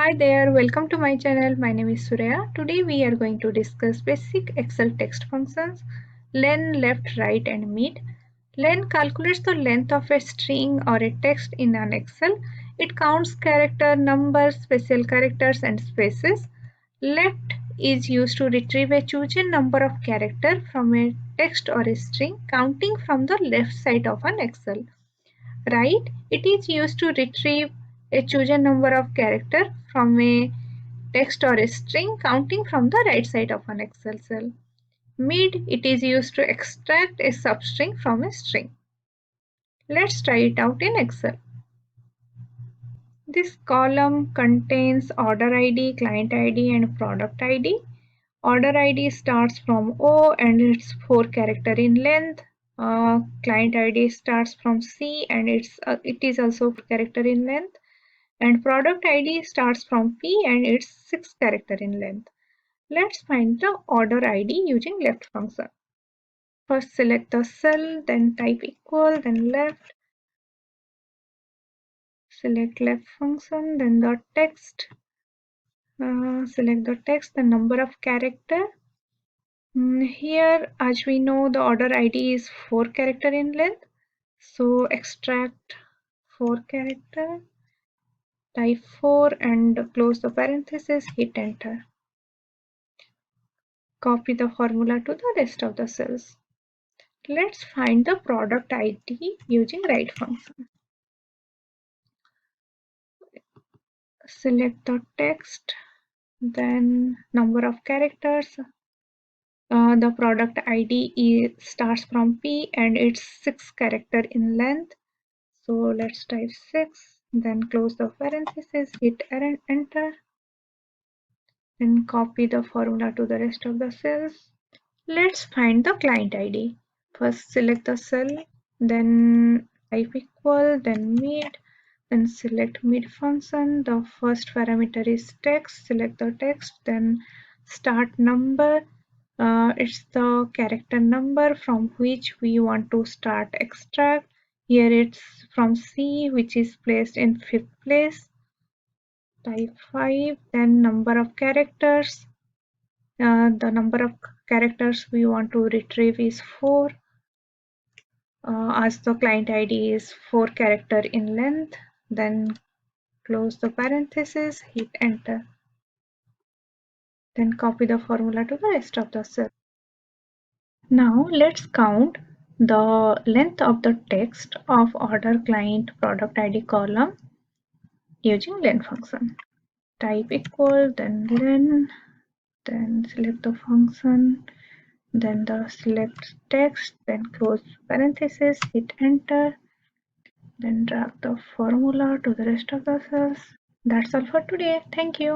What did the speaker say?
Hi there, welcome to my channel. My name is Surya. Today we are going to discuss basic Excel text functions, len, left, right and mid. Len calculates the length of a string or a text in an Excel. It counts character, numbers, special characters and spaces. Left is used to retrieve a chosen number of character from a text or a string counting from the left side of an Excel. Right, it is used to retrieve a chosen number of character from a text or a string counting from the right side of an Excel cell. Mid, it is used to extract a substring from a string. Let's try it out in Excel. This column contains order ID, client ID and product ID. Order ID starts from O and it's 4 character in length. Client ID starts from C and it is also 4 character in length. And product ID starts from P and it's 6 character in length. Let's find the order ID using left function. First select the cell, then type equal, then left. Select left function, then the text. Select the text, the number of character. Here, as we know, the order ID is 4 character in length. So extract 4 character, type 4 and close the parenthesis, hit enter. Copy the formula to the rest of the cells. Let's find the product ID using right function. Select the text, then number of characters. The product ID starts from P and it's 6 character in length. So let's type 6, then close the parenthesis, hit enter. Then copy the formula to the rest of the cells. Let's find the client ID. First select the cell, then type equal, then mid, then select mid function. The first parameter is text. Select the text, then start number. It's the character number from which we want to start extract. Here it's from C, which is placed in 5th place. Type 5, then number of characters. The number of characters we want to retrieve is 4. As the client ID is 4 character in length, then close the parenthesis, hit enter. Then copy the formula to the rest of the cell. Now let's count the length of the text of order client product ID column using len function. Type equal, then len, then select the function, then the select text, then close parenthesis, hit enter, then drag the formula to the rest of the cells. That's all for today. Thank you.